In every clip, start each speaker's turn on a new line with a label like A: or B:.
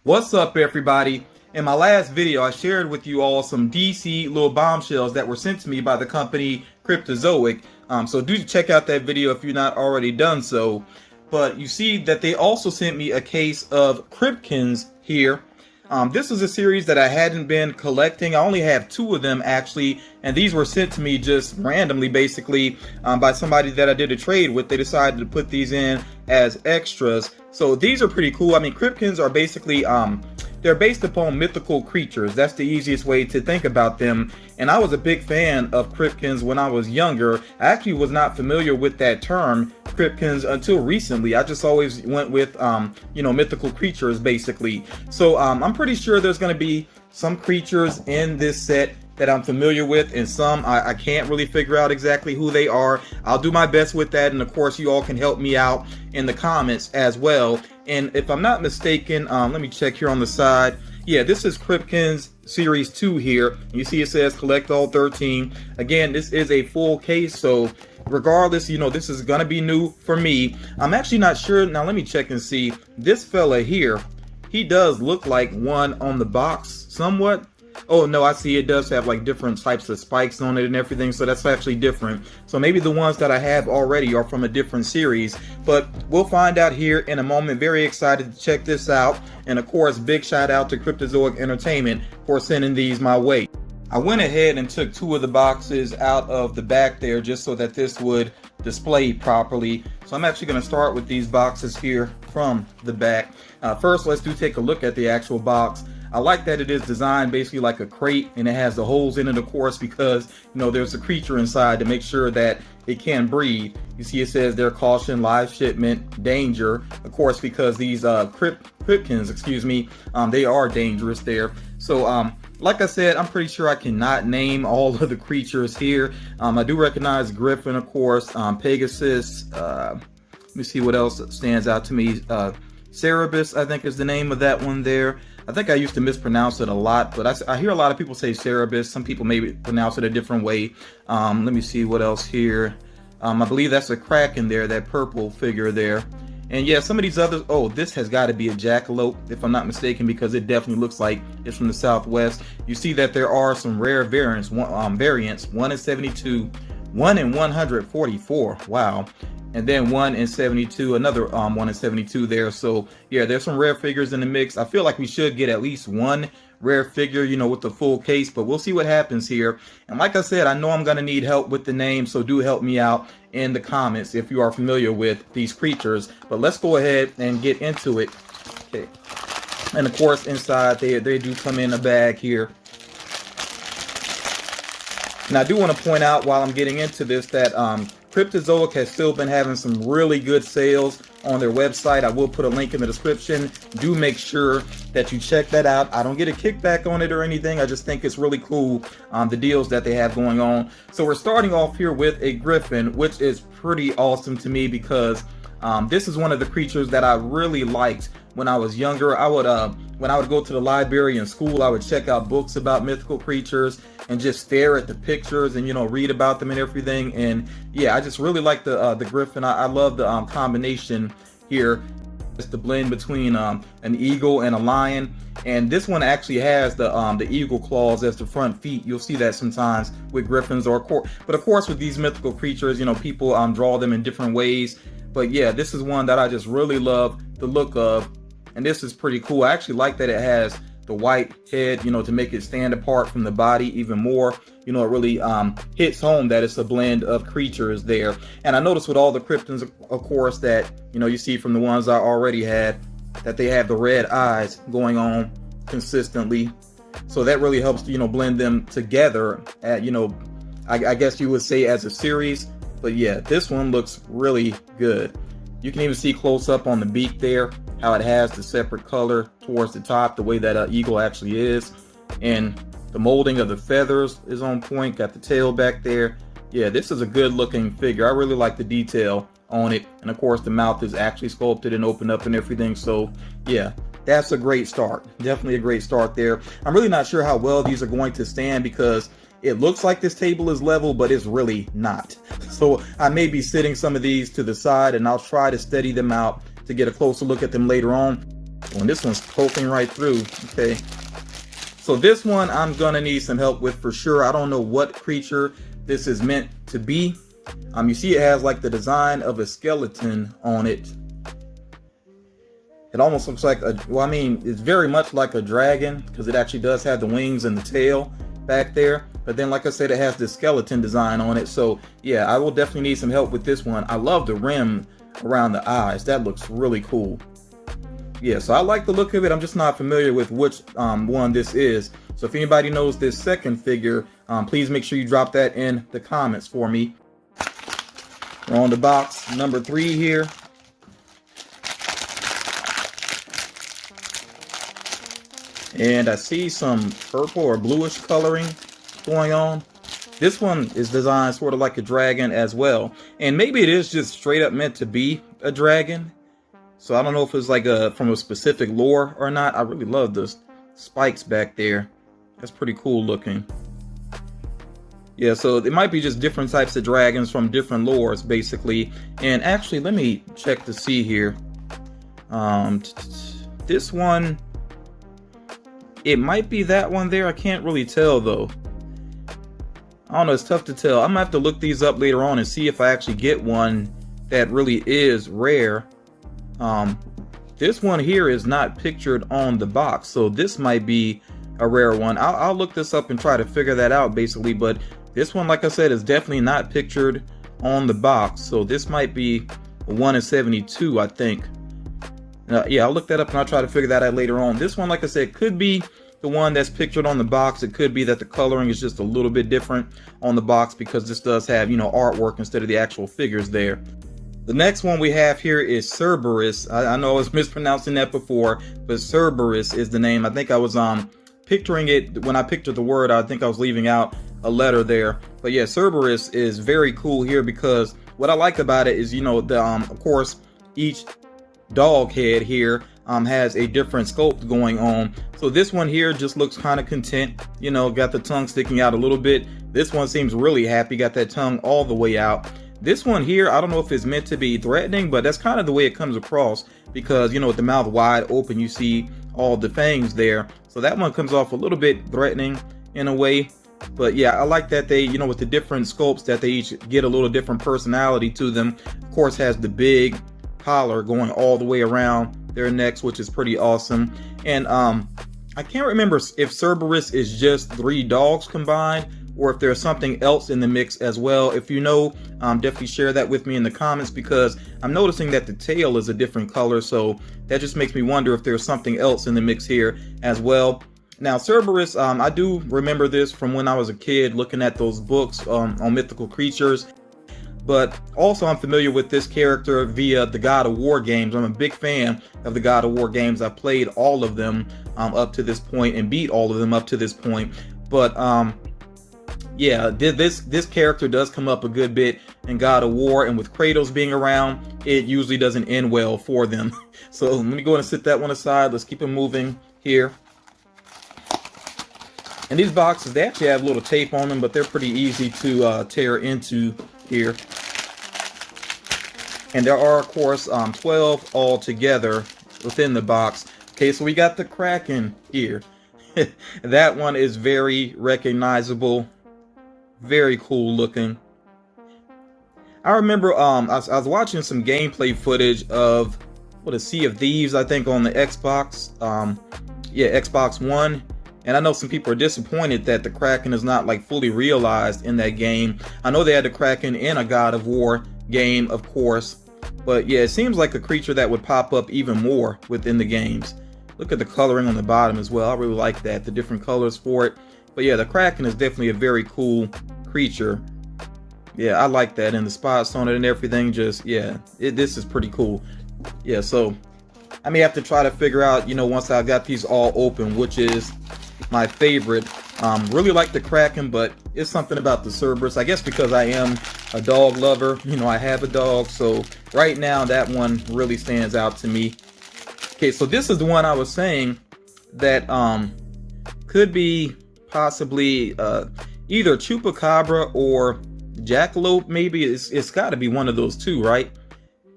A: What's up, everybody? In my last video, I shared with you all some DC Lil Bombshells that were sent to me by the company Cryptozoic. So do check out that video if you're not already done so. But you see that they also sent me a case of Cryptkins here. This is a series that I hadn't been collecting. I only have 2 of them actually, and these were sent to me just randomly, basically, by somebody that I did a trade with. They decided to put these in as extras. So these are pretty cool. I mean, Cryptkins are basically, they're based upon mythical creatures. That's the easiest way to think about them. And I was a big fan of Cryptkins when I was younger. I actually was not familiar with that term, Cryptkins, until recently. I just always went with, mythical creatures, basically. So I'm pretty sure there's going to be some creatures in this set that I'm familiar with, and some I can't really figure out exactly who they are. I'll do my best with that, and of course you all can help me out in the comments as well. And if I'm not mistaken, let me check here on the side. Yeah, this is Cryptkins Series 2 here. You see it says collect all 13. Again, this is a full case, so regardless, this is gonna be new for me. I'm actually not sure. Now let me check and see. This fella here, he does look like one on the box somewhat. Oh no, I see it does have like different types of spikes on it and everything, so that's actually different. So maybe the ones that I have already are from a different series, but we'll find out here in a moment. Very excited to check this out, and of course big shout out to Cryptozoic Entertainment for sending these my way. I went ahead and took 2 of the boxes out of the back there just so that this would display properly. So I'm actually going to start with these boxes here from the back. First, let's take a look at the actual box. I like that it is designed basically like a crate, and it has the holes in it, of course, because there's a creature inside to make sure that it can breathe. You see it says there, caution, live shipment, danger, of course, because these Cryptkins, they are dangerous there. So like I said, I'm pretty sure I cannot name all of the creatures here. I do recognize Griffin, of course, Pegasus. Let me see what else stands out to me. Cerberus, I think, is the name of that one there. I think I used to mispronounce it a lot, but I hear a lot of people say Cerebus. Some people maybe pronounce it a different way. Let me see what else here. I believe that's a Kraken there, that purple figure there. And yeah, some of these others, oh, this has got to be a jackalope, if I'm not mistaken, because it definitely looks like it's from the Southwest. You see that there are some rare variants, 1 in 72, 1 in 144, wow. And then 1 in 72, another 1 in 72 there. So yeah, there's some rare figures in the mix. I feel like we should get at least 1 rare figure, with the full case, but we'll see what happens here. And like I said, I know I'm gonna need help with the name, so do help me out in the comments if you are familiar with these creatures. But let's go ahead and get into it. Okay. And of course, inside they do come in a bag here. And I do want to point out while I'm getting into this that Cryptozoic has still been having some really good sales on their website. I will put a link in the description. Do make sure that you check that out. I don't get a kickback on it or anything. I just think it's really cool, the deals that they have going on. So we're starting off here with a Griffin, which is pretty awesome to me because this is one of the creatures that I really liked when I was younger. I would when I would go to the library in school, I would check out books about mythical creatures and just stare at the pictures and read about them and everything. And yeah, I just really like the Griffin. I love the combination here. It's the blend between an eagle and a lion, and this one actually has the eagle claws as the front feet. You'll see that sometimes with Griffins, but of course with these mythical creatures, people draw them in different ways. But yeah, this is one that I just really love the look of, and this is pretty cool. I actually like that it has the white head, to make it stand apart from the body even more. It really hits home that it's a blend of creatures there. And I noticed with all the Cryptkins, of course, that you see from the ones I already had, that they have the red eyes going on consistently. So that really helps blend them together at, I guess you would say as a series. But yeah, this one looks really good. You can even see close up on the beak there how it has the separate color towards the top, the way that an eagle actually is. And the molding of the feathers is on point. Got the tail back there. Yeah, this is a good looking figure. I really like the detail on it. And of course the mouth is actually sculpted and opened up and everything. So yeah, that's a great start. Definitely a great start there. I'm really not sure how well these are going to stand because it looks like this table is level, but it's really not. So I may be sitting some of these to the side, and I'll try to steady them out to get a closer look at them later on. And this one's poking right through. Okay. So this one I'm gonna need some help with for sure. I don't know what creature this is meant to be. You see it has like the design of a skeleton on it. It almost looks like a, well, I mean, it's very much like a dragon because it actually does have the wings and the tail back there. But then, like I said, it has this skeleton design on it. So yeah, I will definitely need some help with this one. I love the rim around the eyes. That looks really cool. Yeah, so I like the look of it. I'm just not familiar with which one this is. So if anybody knows this second figure, please make sure you drop that in the comments for me. We're on the box number 3 here. And I see some purple or bluish coloring going on. This one is designed sort of like a dragon as well. And maybe it is just straight up meant to be a dragon. So I don't know if it's like from a specific lore or not. I really love the spikes back there. That's pretty cool looking. Yeah, so it might be just different types of dragons from different lores, basically. And actually, let me check to see here. This one, it might be that one there. I can't really tell, though. I don't know. It's tough to tell. I'm going to have to look these up later on and see if I actually get one that really is rare. This one here is not pictured on the box, so this might be a rare one. I'll look this up and try to figure that out, basically. But this one, like I said, is definitely not pictured on the box, so this might be a 1 in 72, I think. Yeah, I'll look that up and I'll try to figure that out later on. This one, like I said, could be the one that's pictured on the box. It could be that the coloring is just a little bit different on the box because this does have, you know, artwork instead of the actual figures there. The next one we have here is Cerberus. I know I was mispronouncing that before, but Cerberus is the name. I think I was picturing it when I pictured the word. I think I was leaving out a letter there. But yeah, Cerberus is very cool here because what I like about it is, you know, the of course each dog head here has a different sculpt going on. So this one here just looks kind of content, you know, got the tongue sticking out a little bit. This one seems really happy, got that tongue all the way out. This one here, I don't know if it's meant to be threatening, but that's kind of the way it comes across because, you know, with the mouth wide open, you see all the fangs there. So that one comes off a little bit threatening in a way. But yeah, I like that they, you know, with the different sculpts that they each get a little different personality to them. Of course, has the big collar going all the way around their necks, which is pretty awesome. And I can't remember if Cerberus is just 3 dogs combined or if there's something else in the mix as well. If you know, definitely share that with me in the comments because I'm noticing that the tail is a different color, so that just makes me wonder if there's something else in the mix here as well. Now Cerberus, I do remember this from when I was a kid looking at those books on mythical creatures. But also I'm familiar with this character via the God of War games. I'm a big fan of the God of War games. I played all of them up to this point and beat all of them up to this point. But yeah, this character does come up a good bit in God of War, and with Kratos being around, it usually doesn't end well for them. So let me go and set that one aside. Let's keep it moving here. And these boxes, they actually have a little tape on them, but they're pretty easy to tear into here. And there are, of course, 12 all together within the box. Okay, so we got the Kraken here. That one is very recognizable. Very cool looking. I remember I was watching some gameplay footage of a Sea of Thieves, I think, on the Xbox. Yeah, Xbox One. And I know some people are disappointed that the Kraken is not like fully realized in that game. I know they had the Kraken in a God of War game, of course. But yeah, it seems like a creature that would pop up even more within the games. Look at the coloring on the bottom as well. I really like that, the different colors for it. But yeah, the Kraken is definitely a very cool creature. Yeah, I like that. And the spots on it and everything, just, yeah, this is pretty cool. Yeah, so I may have to try to figure out, you know, once I've got these all open, which is my favorite. Really like the Kraken, but it's something about the Cerberus. I guess because I am a dog lover, you know, I have a dog, so right now that one really stands out to me. Okay, so this is the one I was saying that could be possibly either Chupacabra or Jackalope. Maybe it's got to be one of those two, right?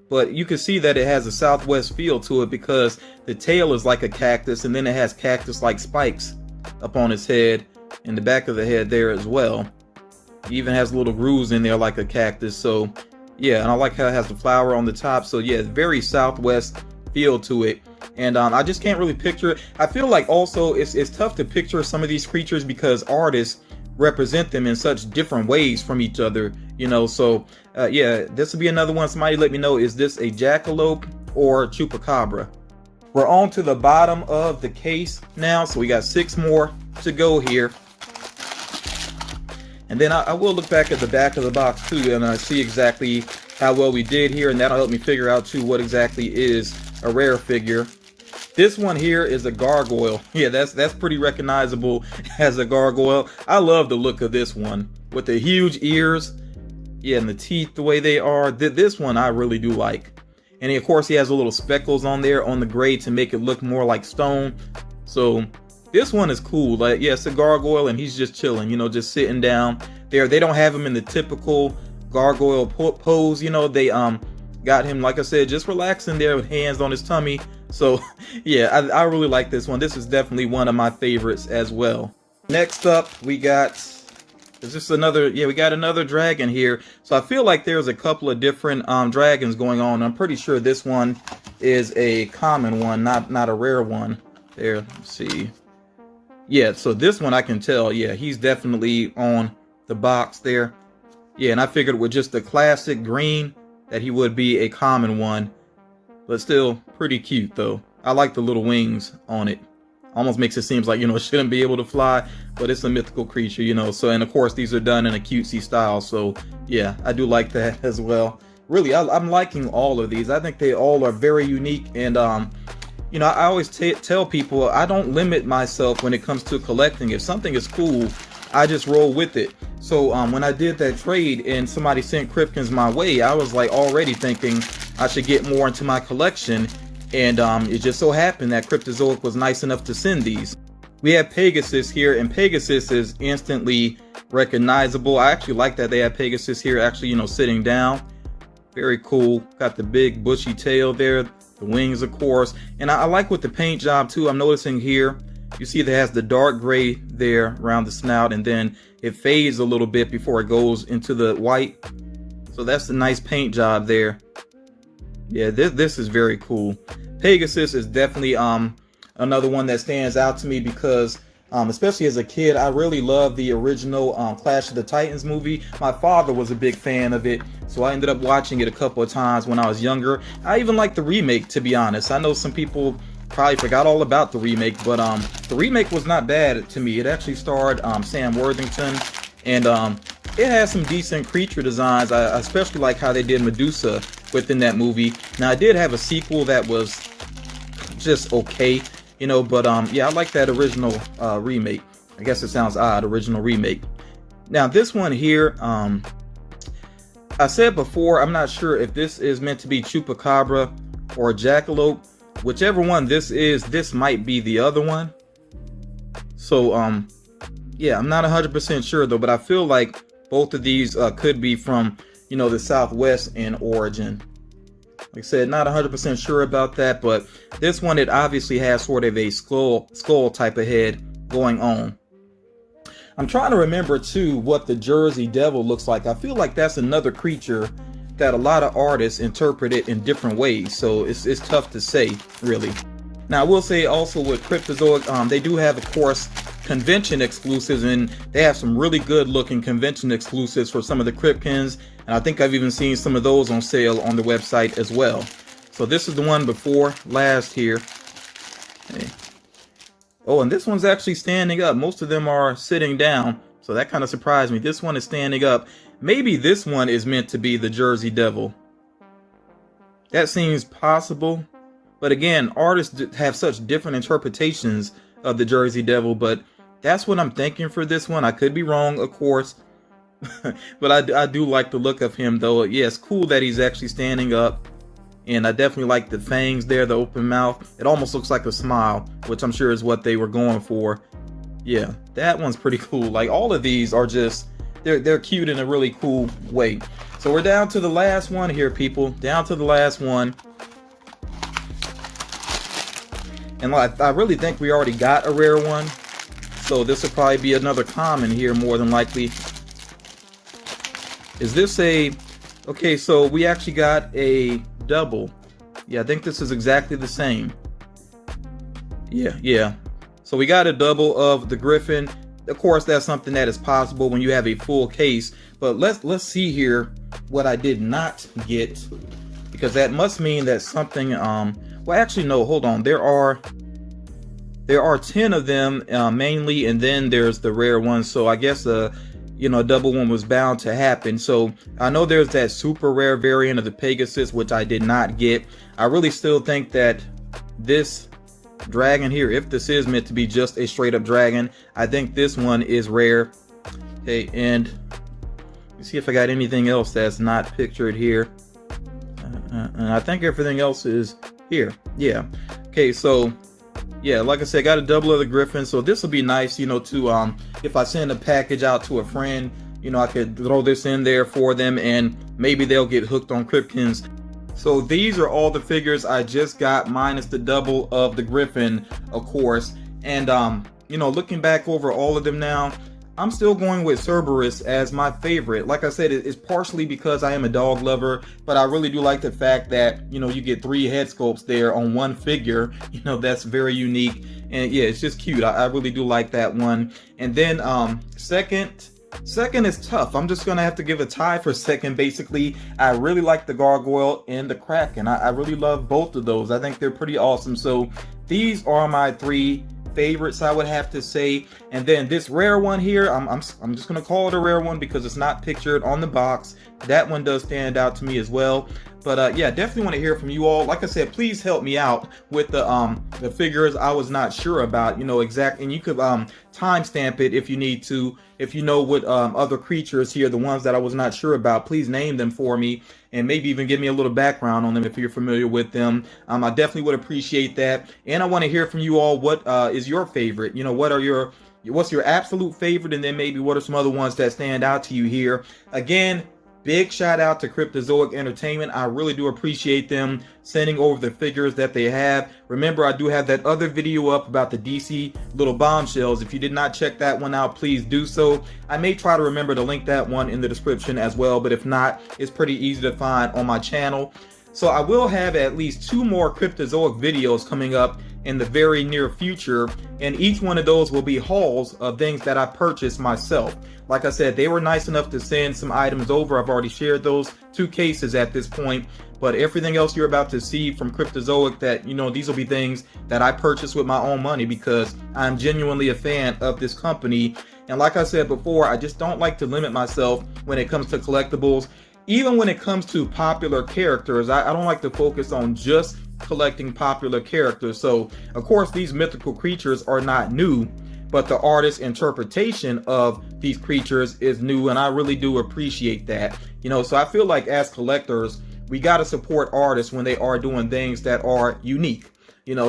A: but you can see that it has a Southwest feel to it because the tail is like a cactus, and then it has cactus-like spikes up on its head and the back of the head there as well. It even has little grooves in there like a cactus. So yeah, and I like how it has the flower on the top. So yeah, very Southwest feel to it. And I just can't really picture it. I feel like also it's tough to picture some of these creatures because artists represent them in such different ways from each other, you know. So yeah, this will be another one. Somebody let me know, is this a jackalope or chupacabra? We're on to the bottom of the case now, so we got 6 more to go here. And then I will look back at the back of the box too, and I see exactly how well we did here, and that'll help me figure out too what exactly is a rare figure. This one here is a gargoyle. Yeah, that's pretty recognizable as a gargoyle. I love the look of this one with the huge ears, yeah, and the teeth the way they are. This one I really do like. And of course he has a little speckles on there on the gray to make it look more like stone. So this one is cool. Like, yeah, it's a gargoyle and he's just chilling, you know, just sitting down there. They don't have him in the typical gargoyle pose, you know. They got him, like I said, just relaxing there with hands on his tummy. So yeah, I really like this one. This is definitely one of my favorites as well. Next up we got, is this another, yeah, we got another dragon here. So I feel like there's a couple of different dragons going on. I'm pretty sure this one is a common one, not a rare one. There, let's see. Yeah, so this one I can tell, yeah, he's definitely on the box there. Yeah, and I figured with just the classic green that he would be a common one, but still pretty cute though. I like the little wings on it. Almost makes it seem like, you know, it shouldn't be able to fly, but it's a mythical creature, you know. So, and of course these are done in a cutesy style. So yeah, I do like that as well. Really, I'm liking all of these. I think they all are very unique. And you know, I always tell people I don't limit myself when it comes to collecting. If something is cool, I just roll with it. So when I did that trade and somebody sent Cryptkins my way, I was like already thinking I should get more into my collection. And it just so happened that Cryptozoic was nice enough to send these. We have Pegasus here, and Pegasus is instantly recognizable. I actually like that they have Pegasus here actually, you know, sitting down. Very cool. Got the big bushy tail there, the wings of course. And I like with the paint job too. I'm noticing here, you see that it has the dark gray there around the snout, and then it fades a little bit before it goes into the white. So that's a nice paint job there. Yeah, this is very cool. Pegasus is definitely another one that stands out to me because especially as a kid, I really loved the original Clash of the Titans movie. My father was a big fan of it, so I ended up watching it a couple of times when I was younger. I even liked the remake, to be honest. I know some people probably forgot all about the remake, but the remake was not bad to me. It actually starred Sam Worthington, and it has some decent creature designs. I especially like how they did Medusa within that movie. Now I did have a sequel that was just okay, you know, but yeah, I like that original remake. I guess it sounds odd, original remake. Now this one here, I said before, I'm not sure if this is meant to be chupacabra or jackalope. Whichever one this is, this might be the other one. So yeah, I'm not 100% sure though, but I feel like both of these could be from, you know, the Southwest in origin. Like I said, not 100% sure about that, but this one, it obviously has sort of a skull type of head going on. I'm trying to remember too what the Jersey Devil looks like. I feel like that's another creature that a lot of artists interpret it in different ways, so it's tough to say really. Now I will say also with Cryptozoic, they do have, of course, convention exclusives, and they have some really good looking convention exclusives for some of the Cryptkins, and I think I've even seen some of those on sale on the website as well. So this is the one before last here. Okay. Oh, and this one's actually standing up. Most of them are sitting down, so that kind of surprised me. This one is standing up. Maybe this one is meant to be the Jersey Devil. That seems possible, but again, artists have such different interpretations of the Jersey Devil, but that's what I'm thinking for this one. I could be wrong, of course, but I do like the look of him though. Yeah, it's cool that he's actually standing up, and I definitely like the fangs there, the open mouth. It almost looks like a smile, which I'm sure is what they were going for. Yeah, that one's pretty cool. Like all of these are just, they're cute in a really cool way. So So we're down to the last one here, people. Down to the last one. And I really think we already got a rare one. So this will probably be another common here, more than likely. Is this a... Okay, so we actually got a double. Yeah, I think this is exactly the same. Yeah. So we got a double of the Griffin. Of course, that's something that is possible when you have a full case. But let's see here what I did not get, because that must mean that something well, actually no, hold on. There are 10 of them mainly, and then there's the rare one. So I guess a double one was bound to happen. So I know there's that super rare variant of the Pegasus, which I did not get. I really still think that this dragon here, if this is meant to be just a straight up dragon, I think this one is rare. Okay, and let's see if I got anything else that's not pictured here. And I think everything else is here. Yeah. Okay, so yeah, like I said, I got a double of the Griffin, so this will be nice, to if I send a package out to a friend, I could throw this in there for them, and maybe they'll get hooked on Cryptkins. So these are all the figures I just got, minus the double of the Griffin, of course. And looking back over all of them now, I'm still going with Cerberus as my favorite. Like I said, it's partially because I am a dog lover, but I really do like the fact that, you get 3 head sculpts there on one figure. That's very unique. And yeah, it's just cute. I really do like that one. And then second is tough. I'm just gonna have to give a tie for second, basically. I really like the Gargoyle and the Kraken. I really love both of those. I think they're pretty awesome. So these are my 3 favorites, I would have to say. And then this rare one here, I'm just gonna call it a rare one because it's not pictured on the box. That one does stand out to me as well. But yeah, definitely want to hear from you all. Like I said, please help me out with the figures I was not sure about, exact. And you could timestamp it if you need to. If you know what other creatures here, the ones that I was not sure about, please name them for me, and maybe even give me a little background on them if you're familiar with them. I definitely would appreciate that. And I want to hear from you all. What is your favorite? What's your absolute favorite? And then maybe what are some other ones that stand out to you here? Again, big shout out to Cryptozoic Entertainment. I really do appreciate them sending over the figures that they have. Remember, I do have that other video up about the DC Lil Bombshells. If you did not check that one out, please do so. I may try to remember to link that one in the description as well, but if not, it's pretty easy to find on my channel. So I will have at least 2 more Cryptozoic videos coming up in the very near future, and each one of those will be hauls of things that I purchased myself. Like I said, they were nice enough to send some items over. I've already shared those 2 cases at this point, but everything else you're about to see from Cryptozoic, that these will be things that I purchased with my own money because I'm genuinely a fan of this company. And like I said before, I just don't like to limit myself when it comes to collectibles. Even when it comes to popular characters, I don't like to focus on just collecting popular characters. So of course these mythical creatures are not new, but the artist's interpretation of these creatures is new, and I really do appreciate that. So I feel like as collectors, we got to support artists when they are doing things that are unique.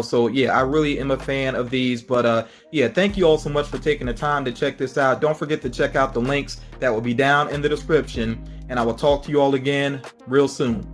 A: So yeah, I really am a fan of these. But yeah, thank you all so much for taking the time to check this out. Don't forget to check out the links that will be down in the description, and I will talk to you all again real soon.